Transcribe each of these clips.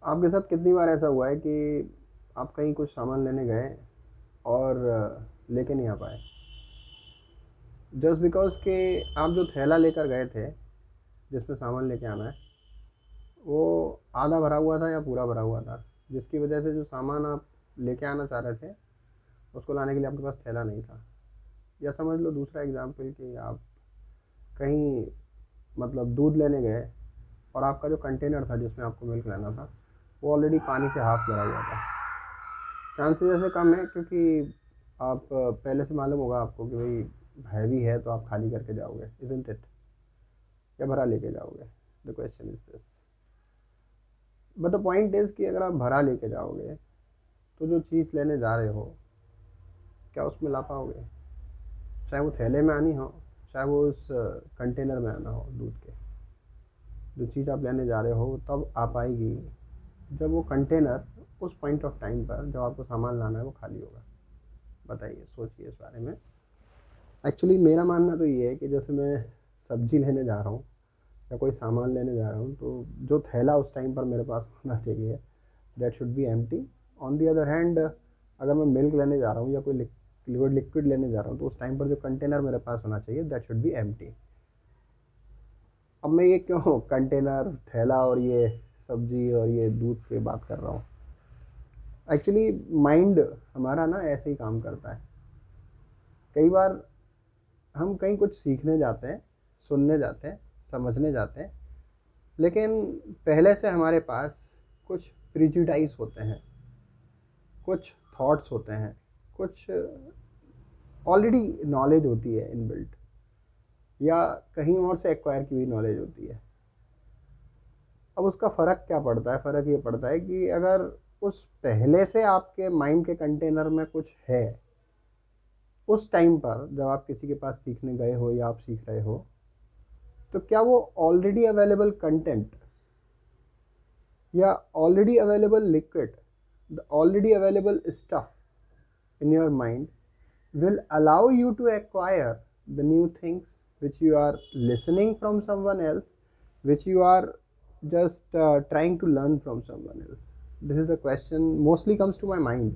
आपके साथ कितनी बार ऐसा हुआ है कि आप कहीं कुछ सामान लेने गए और लेके नहीं आ पाए, जस्ट बिकॉज कि आप जो थैला लेकर गए थे जिसमें सामान लेके आना है वो आधा भरा हुआ था या पूरा भरा हुआ था, जिसकी वजह से जो सामान आप लेके आना चाह रहे थे उसको लाने के लिए आपके पास थैला नहीं था। या समझ लो दूसरा एग्जाम्पल कि आप कहीं मतलब दूध लेने गए और आपका जो कंटेनर था जिसमें आपको मिल्क लेना था वो ऑलरेडी पानी से हाफ भरा हुआ था। चांसेस ऐसे कम है क्योंकि आप पहले से मालूम होगा आपको कि भाई हैवी है तो आप खाली करके जाओगे, इजंट इट, या भरा लेके जाओगे। The question is this, but the point is कि अगर आप भरा लेके जाओगे तो जो चीज़ लेने जा रहे हो क्या उसमें ला पाओगे? चाहे वो थैले में आनी हो, चाहे वो उस कंटेनर में आना हो दूध के, जो चीज़ आप लेने जा रहे हो तब आ पाएगी जब वो कंटेनर उस पॉइंट ऑफ टाइम पर जब आपको सामान लाना है वो खाली होगा। बताइए, सोचिए इस बारे में। एक्चुअली मेरा मानना तो ये है कि जैसे मैं सब्जी लेने जा रहा हूँ या कोई सामान लेने जा रहा हूँ तो जो थैला उस टाइम पर मेरे पास होना चाहिए that should be empty. On the other hand, अगर मैं मिल्क लेने जा रहा हूँ या कोई लिक्विड लेने जा रहा हूँ तो उस टाइम पर जो कंटेनर मेरे पास होना चाहिए दैट शुड बी एम्प्टी। अब मैं ये क्यों कंटेनर, थैला और ये सब्जी और ये दूध की बात कर रहा हूँ? एक्चुअली माइंड हमारा ना ऐसे ही काम करता है। कई बार हम कहीं कुछ सीखने जाते हैं, सुनने जाते हैं, समझने जाते हैं, लेकिन पहले से हमारे पास कुछ प्रिजुडाइज होते हैं, कुछ थॉट्स होते हैं, कुछ ऑलरेडी नॉलेज होती है इनबिल्ट या कहीं और से एक्वायर की हुई नॉलेज होती है। अब उसका फ़र्क क्या पड़ता है? फ़र्क ये पड़ता है कि अगर उस पहले से आपके माइंड के कंटेनर में कुछ है, उस टाइम पर जब आप किसी के पास सीखने गए हो या आप सीख रहे हो, तो क्या वो ऑलरेडी अवेलेबल कंटेंट या already available liquid, the already available stuff in your mind will allow you to acquire the new things which you are listening from someone else, which you are just trying to learn from someone else? This is the question mostly comes to my mind.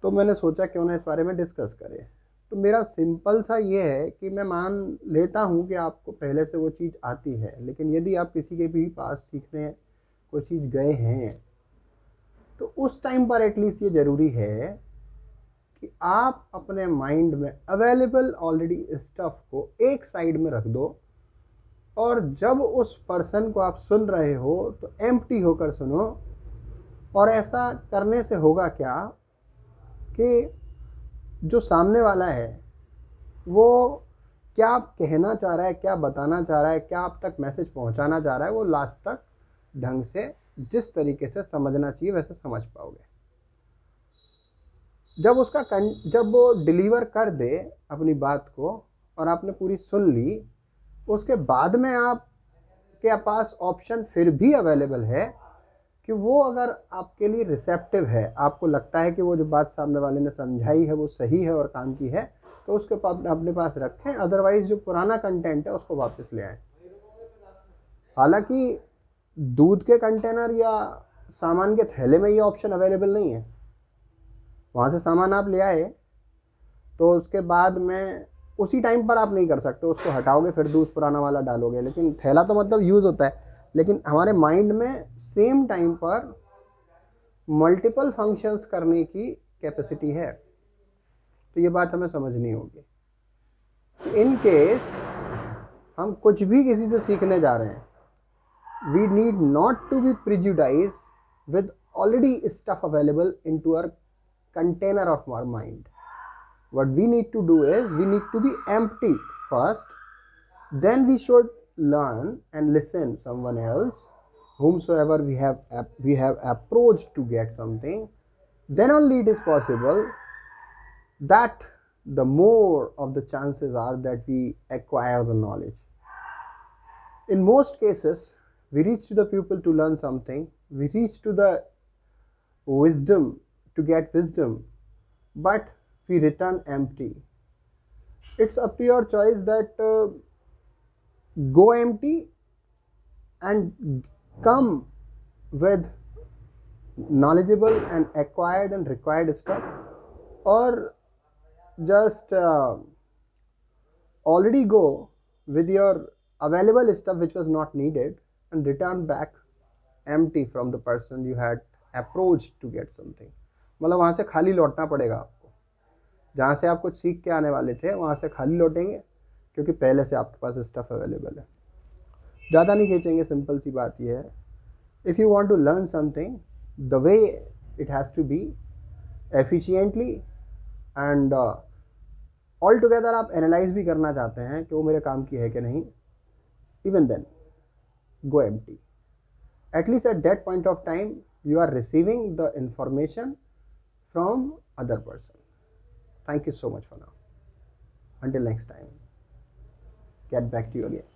तो मैंने सोचा क्यों ना इस बारे में discuss करें। तो मेरा सिंपल सा ये है कि मैं मान लेता हूँ कि आपको पहले से वो चीज़ आती है, लेकिन यदि आप किसी के भी पास सीखने कोई चीज़ गए हैं तो उस टाइम पर एटलीस्ट ये ज़रूरी है कि आप अपने माइंड में अवेलेबल ऑलरेडी स्टफ को एक साइड में रख दो और जब उस पर्सन को आप सुन रहे हो तो एम्प्टी होकर सुनो। और ऐसा करने से होगा क्या कि जो सामने वाला है वो क्या कहना चाह रहा है, क्या बताना चाह रहा है, क्या आप तक मैसेज पहुंचाना चाह रहा है, वो लास्ट तक ढंग से जिस तरीके से समझना चाहिए वैसे समझ पाओगे। जब वो डिलीवर कर दे अपनी बात को और आपने पूरी सुन ली, उसके बाद में आप के पास ऑप्शन फिर भी अवेलेबल है कि वो अगर आपके लिए रिसेप्टिव है, आपको लगता है कि वो जो बात सामने वाले ने समझाई है वो सही है और काम की है, तो उसके अपने पास रखें। अदरवाइज जो पुराना कंटेंट है उसको वापस ले आएं। हालांकि दूध के कंटेनर या सामान के थैले में ये ऑप्शन अवेलेबल नहीं है। वहाँ से सामान आप ले आए तो उसके बाद में उसी टाइम पर आप नहीं कर सकते, उसको हटाओगे फिर दूध पुराना वाला डालोगे। लेकिन थैला तो मतलब यूज़ होता है, लेकिन हमारे माइंड में सेम टाइम पर मल्टीपल फंक्शंस करने की कैपेसिटी है। तो ये बात हमें समझनी होगी। इन केस हम कुछ भी किसी से सीखने जा रहे हैं, we need not to be prejudice with already stuff available into our container of our mind. What we need to do is we need to be empty first, then we should learn and listen someone else whomsoever we have approached to get something. Then only it is possible that the more of the chances are that we acquire the knowledge. In most cases we reach to the people to learn something, we reach to the wisdom to get wisdom, but we return empty. It's up to your choice that go empty and come with knowledgeable and acquired and required stuff, or just already go with your available stuff which was not needed and return back empty from the person you had approached to get something. मतलब वहाँ से खाली लौटना पड़ेगा आपको, जहाँ से आप कुछ सीख के आने वाले थे वहाँ से खाली लौटेंगे, क्योंकि पहले से आपके पास स्टफ अवेलेबल है. ज़्यादा नहीं खींचेंगे, सिंपल सी बात यह है, if you want to learn something the way it has to be efficiently and all together आप एनालाइज भी करना चाहते हैं कि वो मेरे काम की है कि नहीं, even then go empty. At least at that point of time you are receiving the information from other person. Thank you so much for now. Until next time, get back to you again.